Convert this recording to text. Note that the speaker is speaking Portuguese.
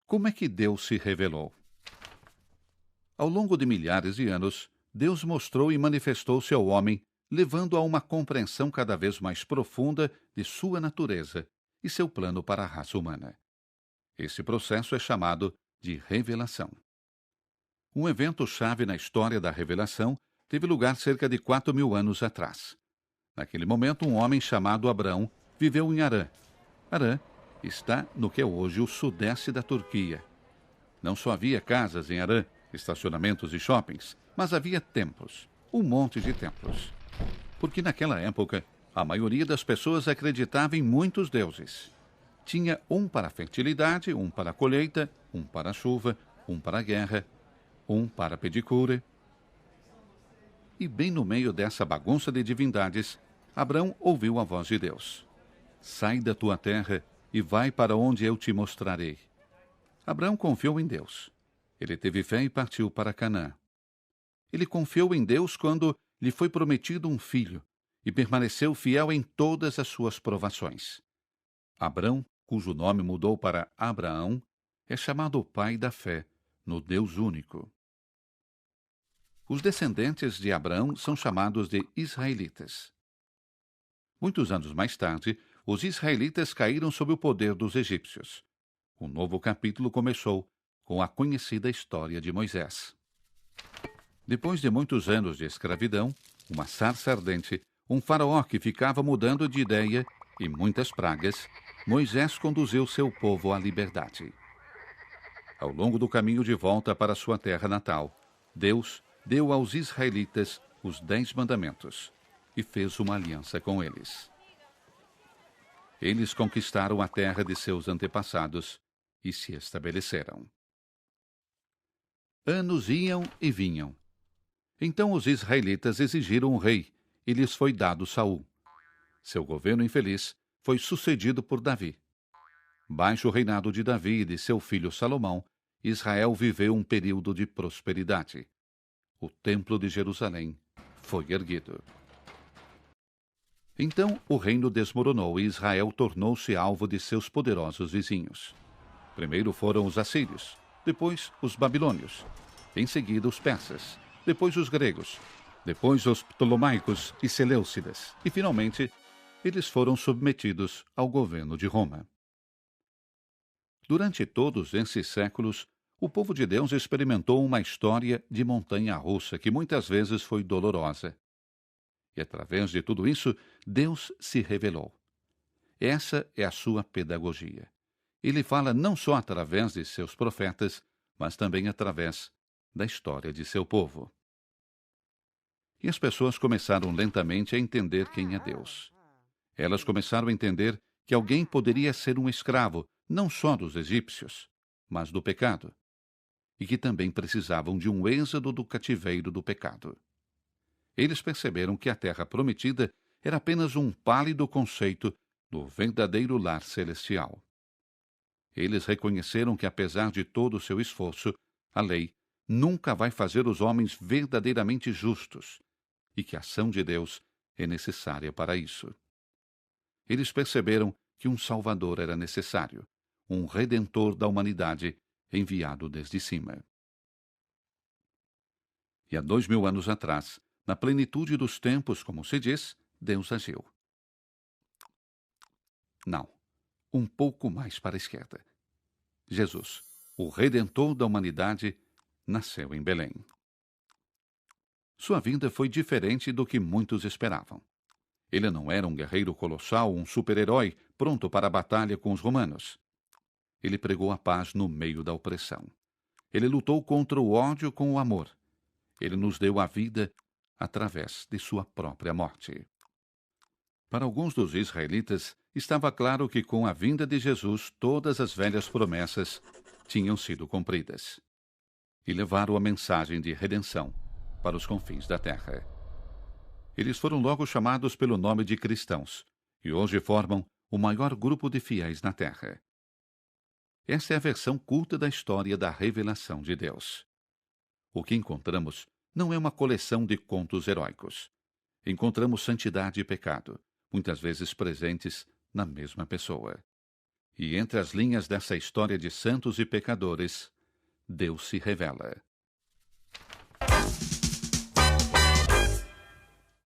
Como é que Deus se revelou? Ao longo de milhares de anos, Deus mostrou e manifestou-se ao homem, levando a uma compreensão cada vez mais profunda de sua natureza e seu plano para a raça humana. Esse processo é chamado de revelação. Um evento-chave na história da revelação teve lugar cerca de 4.000 anos atrás. Naquele momento, um homem chamado Abrão viveu em Harã. Harã está no que é hoje o sudeste da Turquia. Não só havia casas em Harã, estacionamentos e shoppings, mas havia templos, um monte de templos. Porque naquela época, a maioria das pessoas acreditava em muitos deuses. Tinha um para a fertilidade, um para a colheita, um para a chuva, um para a guerra, um para a pedicure. E bem no meio dessa bagunça de divindades, Abrão ouviu a voz de Deus. Sai da tua terra e vai para onde eu te mostrarei. Abrão confiou em Deus. Ele teve fé e partiu para Canaã. Ele confiou em Deus quando lhe foi prometido um filho e permaneceu fiel em todas as suas provações. Abrão, cujo nome mudou para Abraão, é chamado o pai da fé no Deus único. Os descendentes de Abrão são chamados de israelitas. Muitos anos mais tarde, os israelitas caíram sob o poder dos egípcios. Um novo capítulo começou com a conhecida história de Moisés. Depois de muitos anos de escravidão, uma sarça ardente, um faraó que ficava mudando de ideia e muitas pragas, Moisés conduziu seu povo à liberdade. Ao longo do caminho de volta para sua terra natal, Deus deu aos israelitas os 10 mandamentos e fez uma aliança com eles. Eles conquistaram a terra de seus antepassados e se estabeleceram. Anos iam e vinham. Então os israelitas exigiram um rei e lhes foi dado Saul. Seu governo infeliz foi sucedido por Davi. Baixo o reinado de Davi e de seu filho Salomão, Israel viveu um período de prosperidade. O templo de Jerusalém foi erguido. Então o reino desmoronou e Israel tornou-se alvo de seus poderosos vizinhos. Primeiro foram os assírios, depois os babilônios, em seguida os persas, depois os gregos, depois os ptolomaicos e seleucidas, e finalmente eles foram submetidos ao governo de Roma. Durante todos esses séculos, o povo de Deus experimentou uma história de montanha-russa que muitas vezes foi dolorosa. E através de tudo isso, Deus se revelou. Essa é a sua pedagogia. Ele fala não só através de seus profetas, mas também através da história de seu povo. E as pessoas começaram lentamente a entender quem é Deus. Elas começaram a entender que alguém poderia ser um escravo, não só dos egípcios, mas do pecado, e que também precisavam de um êxodo do cativeiro do pecado. Eles perceberam que a terra prometida era apenas um pálido conceito do verdadeiro lar celestial. Eles reconheceram que, apesar de todo o seu esforço, a lei nunca vai fazer os homens verdadeiramente justos e que a ação de Deus é necessária para isso. Eles perceberam que um Salvador era necessário, um Redentor da humanidade enviado desde cima. E há 2.000 anos atrás, na plenitude dos tempos, como se diz, Deus agiu. Não, um pouco mais para a esquerda. Jesus, o Redentor da humanidade, nasceu em Belém. Sua vinda foi diferente do que muitos esperavam. Ele não era um guerreiro colossal, um super-herói pronto para a batalha com os romanos. Ele pregou a paz no meio da opressão. Ele lutou contra o ódio com o amor. Ele nos deu a vida através de sua própria morte. Para alguns dos israelitas, estava claro que com a vinda de Jesus todas as velhas promessas tinham sido cumpridas. E levaram a mensagem de redenção para os confins da terra. Eles foram logo chamados pelo nome de cristãos, e hoje formam o maior grupo de fiéis na terra. Essa é a versão curta da história da revelação de Deus. O que encontramos não é uma coleção de contos heróicos. Encontramos santidade e pecado, muitas vezes presentes na mesma pessoa. E entre as linhas dessa história de santos e pecadores, Deus se revela.